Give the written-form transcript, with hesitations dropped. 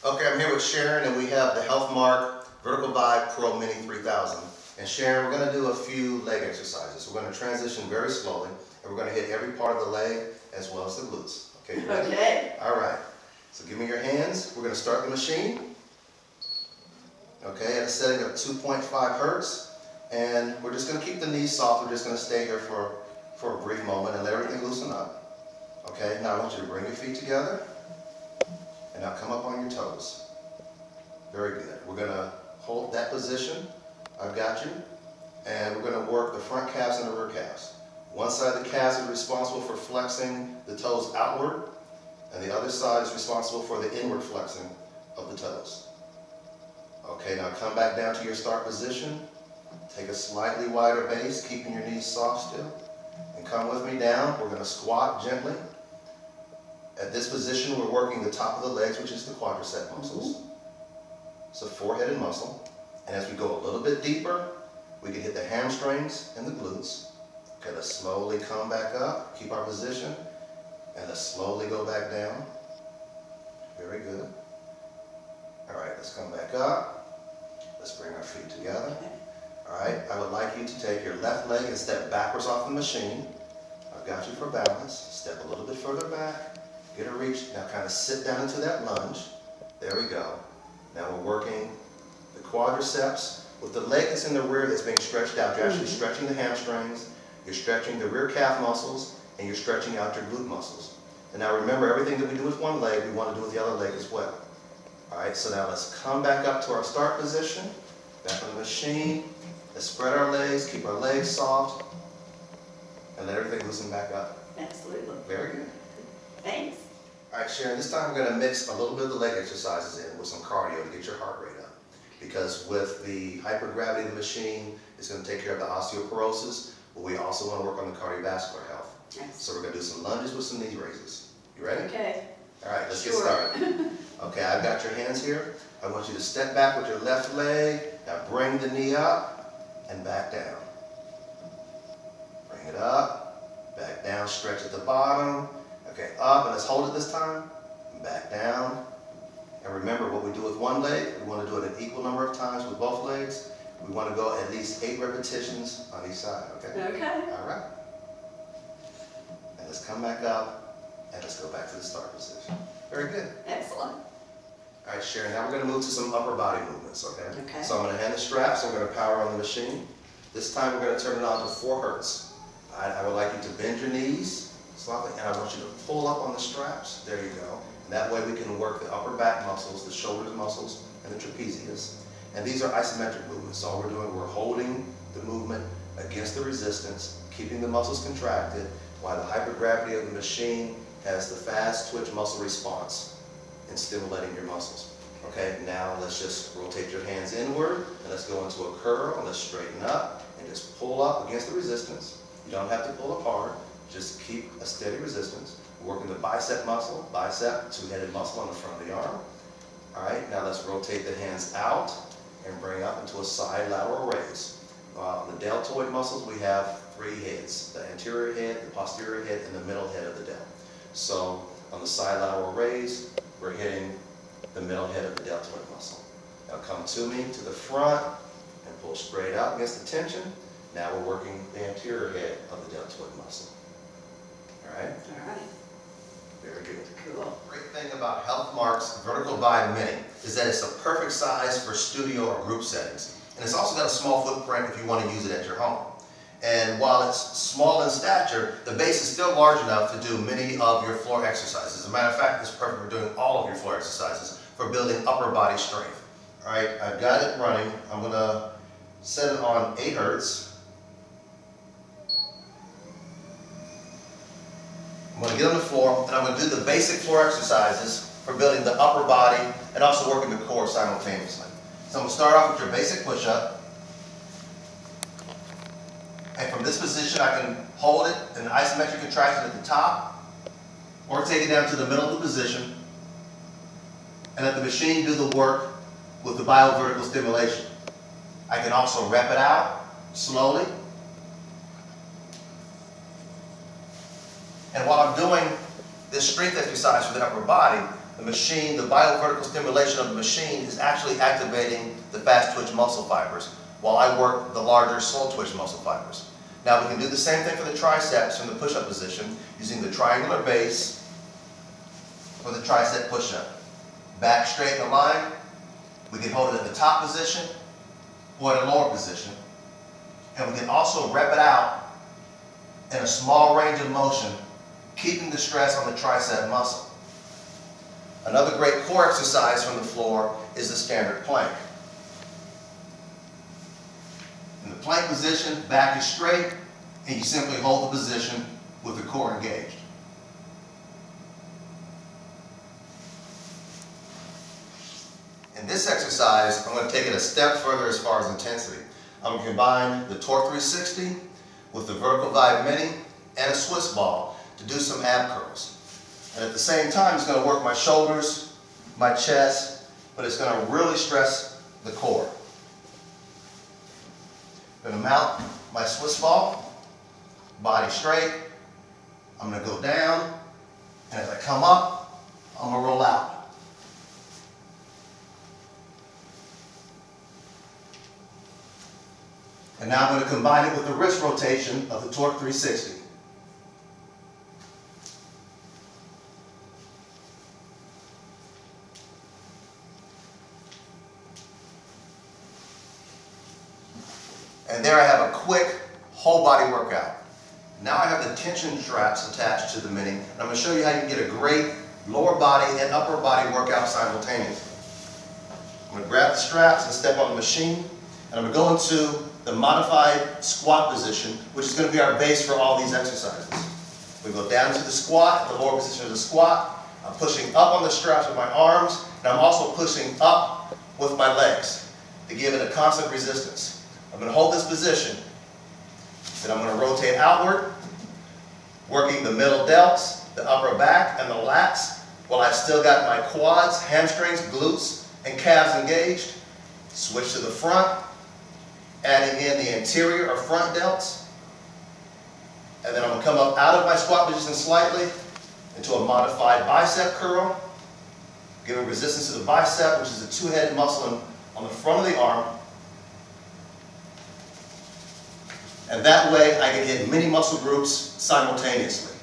Okay, I'm here with Sharon and we have the HealthMark Vertical Vibe Pro Mini 3000. And Sharon, we're going to do a few leg exercises. We're going to transition very slowly and we're going to hit every part of the leg as well as the glutes. Okay, you ready? Okay. All right. So give me your hands. We're going to start the machine. Okay, at a setting of 2.5 hertz. And we're just going to keep the knees soft. We're just going to stay here for a brief moment and let everything loosen up. Okay, now I want you to bring your feet together. And now come up on your toes. Very good. We're going to hold that position. I've got you. And we're going to work the front calves and the rear calves. One side of the calves is responsible for flexing the toes outward, and the other side is responsible for the inward flexing of the toes. Okay, now come back down to your start position. Take a slightly wider base, keeping your knees soft still. And come with me down. We're going to squat gently. At this position, we're working the top of the legs, which is the quadricep muscles. It's a four-headed muscle. And as we go a little bit deeper, we can hit the hamstrings and the glutes. Okay, let's slowly come back up, keep our position, and let's slowly go back down. Very good. All right, let's come back up. Let's bring our feet together. All right, I would like you to take your left leg and step backwards off the machine. I've got you for balance. Step a little bit further back. Get a reach. Now kind of sit down into that lunge. There we go. Now we're working the quadriceps with the leg that's in the rear that's being stretched out. You're actually stretching the hamstrings, you're stretching the rear calf muscles, and you're stretching out your glute muscles. And now remember, everything that we do with one leg, we want to do with the other leg as well. All right, so now let's come back up to our start position, back on the machine. Let's spread our legs, keep our legs soft, and let everything loosen back up. Absolutely. Very good. Thanks. All right, Sharon, this time we're going to mix a little bit of the leg exercises in with some cardio to get your heart rate up. Because with the hypergravity of the machine, it's going to take care of the osteoporosis, but we also want to work on the cardiovascular health. Nice. So we're going to do some lunges with some knee raises. You ready? Okay. All right, let's get started. Okay, I've got your hands here. I want you to step back with your left leg. Now bring the knee up and back down. Bring it up, back down, stretch at the bottom. Okay, up, and let's hold it this time. Back down. And remember, what we do with one leg, we want to do it an equal number of times with both legs. We want to go at least 8 repetitions on each side, okay? Okay. All right. And let's come back up, and let's go back to the start position. Very good. Excellent. All right, Sharon, now we're going to move to some upper body movements, okay? Okay. So I'm going to hand the straps, I'm going to power on the machine. This time we're going to turn it on to 4 hertz. I would like you to bend your knees slightly, and I want you to pull up on the straps. There you go. And that way we can work the upper back muscles, the shoulders muscles, and the trapezius. And these are isometric movements. So all we're doing, we're holding the movement against the resistance, keeping the muscles contracted, while the hypergravity of the machine has the fast twitch muscle response in stimulating your muscles. Okay, now let's just rotate your hands inward, and let's go into a curl, and let's straighten up, and just pull up against the resistance. You don't have to pull apart, just keep a steady resistance. Working the bicep muscle, bicep, two-headed muscle on the front of the arm. All right, now let's rotate the hands out and bring up into a side lateral raise. On the deltoid muscles, we have 3 heads: the anterior head, the posterior head, and the middle head of the delt. So on the side lateral raise, we're hitting the middle head of the deltoid muscle. Now come to me to the front and pull straight out against the tension. Now we're working the anterior head of the deltoid muscle. All right? All right. Very good. Cool. Great thing about HealthMark's Vertical Vibe Mini is that it's a perfect size for studio or group settings. And it's also got a small footprint if you want to use it at your home. And while it's small in stature, the base is still large enough to do many of your floor exercises. As a matter of fact, it's perfect for doing all of your floor exercises for building upper body strength. All right, I've got it running. I'm going to set it on 8 hertz. I'm going to get on the floor, and I'm going to do the basic floor exercises for building the upper body and also working the core simultaneously. So I'm going to start off with your basic push-up. And from this position, I can hold it in an isometric contraction at the top, or take it down to the middle of the position, and let the machine do the work with the biovertical stimulation. I can also rep it out slowly. And while I'm doing this strength exercise for the upper body, the machine, the biovertical stimulation of the machine is actually activating the fast twitch muscle fibers, while I work the larger slow twitch muscle fibers. Now we can do the same thing for the triceps from the push-up position, using the triangular base for the tricep push-up. Back straight in a line. We can hold it in the top position or in a lower position. And we can also rep it out in a small range of motion, keeping the stress on the tricep muscle. Another great core exercise from the floor is the standard plank. In the plank position, back is straight, and you simply hold the position with the core engaged. In this exercise, I'm going to take it a step further as far as intensity. I'm going to combine the Torque 360 with the VerticalVibe Mini and a Swiss ball to do some ab curls. And at the same time, it's going to work my shoulders, my chest, but it's going to really stress the core. I'm going to mount my Swiss ball, body straight. I'm going to go down, and as I come up, I'm going to roll out. And now I'm going to combine it with the wrist rotation of the Torque 360. And there I have a quick whole body workout. Now I have the tension straps attached to the Mini, and I'm going to show you how you can get a great lower body and upper body workout simultaneously. I'm going to grab the straps and step on the machine, and I'm going to go into the modified squat position, which is going to be our base for all these exercises. We go down to the squat, the lower position of the squat. I'm pushing up on the straps with my arms, and I'm also pushing up with my legs to give it a constant resistance. I'm going to hold this position, then I'm going to rotate outward, working the middle delts, the upper back, and the lats, while I've still got my quads, hamstrings, glutes, and calves engaged. Switch to the front, adding in the anterior or front delts, and then I'm going to come up out of my squat position slightly into a modified bicep curl, giving resistance to the bicep, which is a two-headed muscle on the front of the arm. And that way I can hit many muscle groups simultaneously.